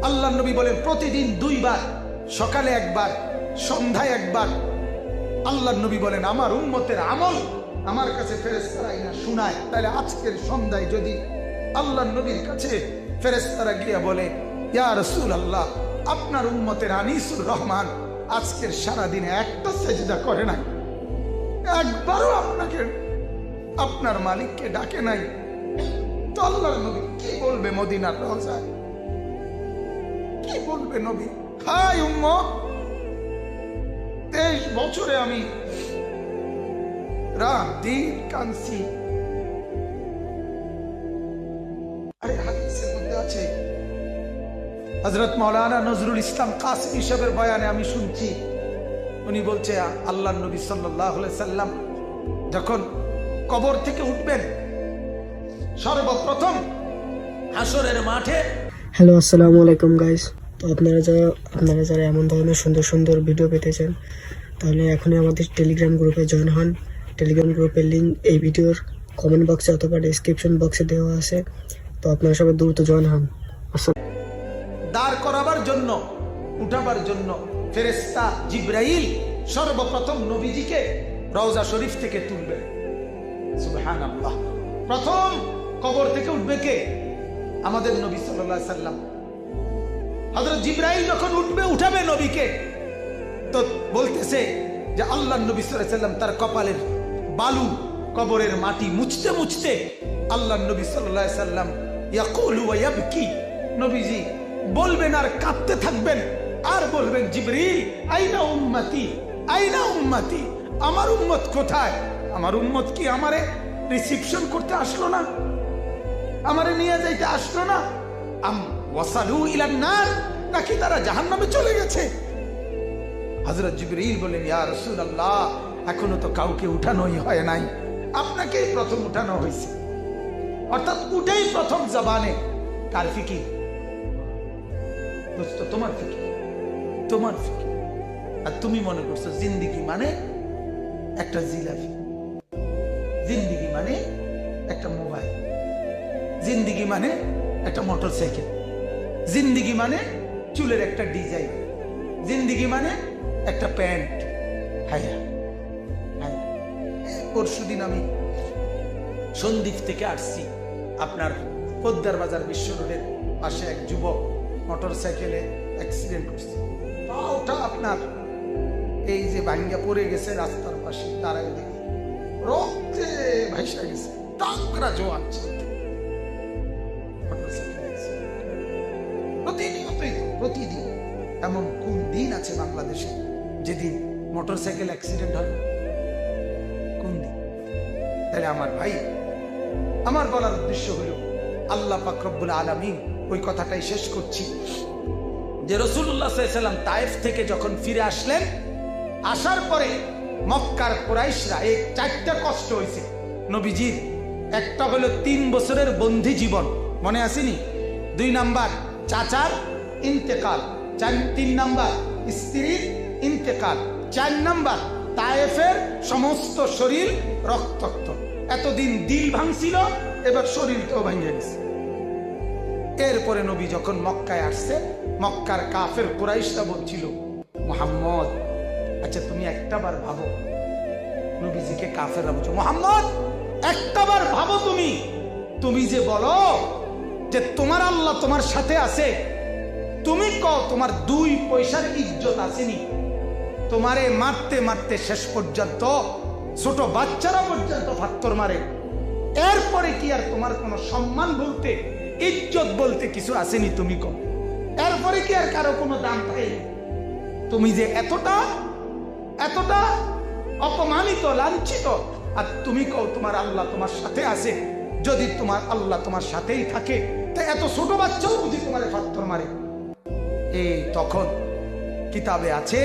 আল্লাহ নবী বলেন প্রতিদিন 2 বার, সকালে একবার, সন্ধ্যায় একবার। আল্লাহ নবী বলেন আমার উম্মতের আমল আমার কাছে ফেরেশতারা না শোনায়। তাহলে আজকের সন্ধ্যায় যদি আল্লাহ নবীর কাছে ফেরেশতারা গিয়ে বলে ইয়া রাসূলুল্লাহ, আপনার উম্মতের আনিসুর রহমান আজকের সারাদিনে একটা সেজদা করে নাই, একবারও আপনাকে আপনার মালিককে ডাকে নাই, তো আল্লাহর নবী কি বলবে? মদিনার রওজায় কি বলবে নবী? হাই উম্মত, 23 বছরে আমি রাত দিন কাঁদছি। আরে হাদিসের মধ্যে আছে, হযরত মাওলানা নজরুল ইসলাম কাসেমী সাহেবের বয়ানে আমি শুনছি, উনি বলছে আল্লাহর নবী সাল্লাল্লাহু আলাইহি সাল্লাম যখন কবর থেকে উঠবেন সর্বপ্রথম হাসরের মাঠে। হ্যালো, আসসালামু আলাইকুম গাইস। তো আপনারা যারা এমন ধরনের সুন্দর সুন্দর ভিডিও পেতে চান তাহলে এখনই আমাদের টেলিগ্রাম গ্রুপে জয়েন হন। টেলিগ্রাম গ্রুপের লিঙ্ক এই ভিডিওর কমেন্ট বক্সে অথবা ডেসক্রিপশন বক্সে দেওয়া আছে। তো আপনারা সবাই দ্রুত জয়েন হন। দাঁড় করাবার জন্য, উঠাবার জন্য ফেরেশতা জিবরাইল সর্বপ্রথম নবীজিকে রওজা শরীফ থেকে তুলবে। সুবহানাল্লাহ। প্রথম কবর থেকে উঠবে কে? আমাদের নবী সাল্লাল্লাহু আলাইহি সাল্লাম। হযরত জিবরাইল যখন উঠাবে নবীকে, তো বলতেছে যে আল্লাহর নবী সাল্লাল্লাহু আলাইহি সাল্লাম তার কপালের বালু, কবরের মাটি মুছতে মুছতে আল্লাহর নবী সাল্লাল্লাহু আলাইহি সাল্লাম ইয়াকুলু ওয়া ইয়াবকি, নবীজি বলবেন আর কাঁদতে থাকবেন আর বলবেন জিবরিল আইনা উম্মতি, আইনা উম্মতি, আমার উম্মত কোথায়? আমার উম্মত কি আমারে রিসিপশন করতে আসলো না? আমারে নিয়ে যাইতে আসলো না? আম ওয়াসালু ইলান নার, নাকি তারা জাহান্নামে চলে গেছে? হযরত জিবরিল বলেন ইয়া রাসূলুল্লাহ, এখনো তো কাউকে উঠানোই হয় নাই, আপনাকেই প্রথম উঠানো হয়েছে। অর্থাৎ উঠেই প্রথম জবানে কার ফিকির? দোস্ত তোমার ফিকির, তোমার ফিকির। আর তুমি মনে করছো জিন্দেগি মানে একটা জিলাপি, জিন্দেগি মানে একটা মোবাইল, জিন্দেগি মানে একটা মোটরসাইকেল, জিন্দেগি মানে চুলের একটা ডিজাইন, জিন্দেগি মানে একটা প্যান্ট। হায়া পরশুদিন আমি সন্দ্বীপ থেকে আসছি, আপনার পোদ্দার বাজার বিশ্ব রোডের পাশে এক যুবক মোটরসাইকেলে অ্যাক্সিডেন্ট করছে। ওটা আপনার এই যে ভাঙ্গা পড়ে গেছে রাস্তার পাশে, তার আগে দেখি রক্তে ভাইসা গেছে, টাকরা জোয়ান প্রতিদিন। এমন কোন দিন আছে বাংলাদেশে যেদিন মোটরসাইকেল অ্যাক্সিডেন্ট হয়? কোন দিন? তাহলে আমার ভাই, আমার বলার উদ্দেশ্য হলো আল্লাহ পাক রব্বুল আলামিন ওই কথাটাই শেষ করছি যে রাসূলুল্লাহ সাল্লাল্লাহু আলাইহি সাল্লাম তায়েফ থেকে যখন ফিরে আসলেন, আসার পরে মক্কার কুরাইশরা এই 4টা কষ্ট হয়েছে নবীজির। একটা হলো 3 বছরের বন্দী জীবন, মনে আসেনি? 2 নাম্বার চাচার ইন্তেকাল, 3 নাম্বার স্ত্রীর ইন্তেকাল, 4 নাম্বার তায়েফের সমস্ত শরীর রক্তাক্ত। এতদিন দিল ভাঙছিল, এবার শরীরটাও ভাঙে গেছে। এরপরে নবী যখন মক্কায় আসছে, মক্কার কাফের কুরাইশরা বলছিল মুহাম্মদ, আচ্ছা তুমি একটাবার ভাবো, নবীজিকে কাফেররা বলছো মুহাম্মদ একটাবার ভাবো, তুমি যে বলো যে তোমার আল্লাহ তোমার সাথে আছে, তুমি কও তোমার 2 পয়সার ইজ্জত আসেনি? তোমারে মারতে মারতে শেষ পর্যন্ত ছোট বাচ্চারা পর্যন্ত পাথর মারে, এরপরে কি আর তোমার কোনো সম্মান বলতে, ইজ্জত বলতে কিছু আসেনি? তুমি কও এরপরে কি আর কারো কোনো দাম থাকে? তুমি যে এতটা এতটা অপমানিত, লাঞ্ছিত, আর তুমি কও তোমার আল্লাহ তোমার সাথে আছে। যদি তোমার আল্লাহ তোমার সাথেই থাকে, তা এত ছোট বাচ্চাও বুঝি তোমার পাথর মারে? এই তখন কিতাবে আছে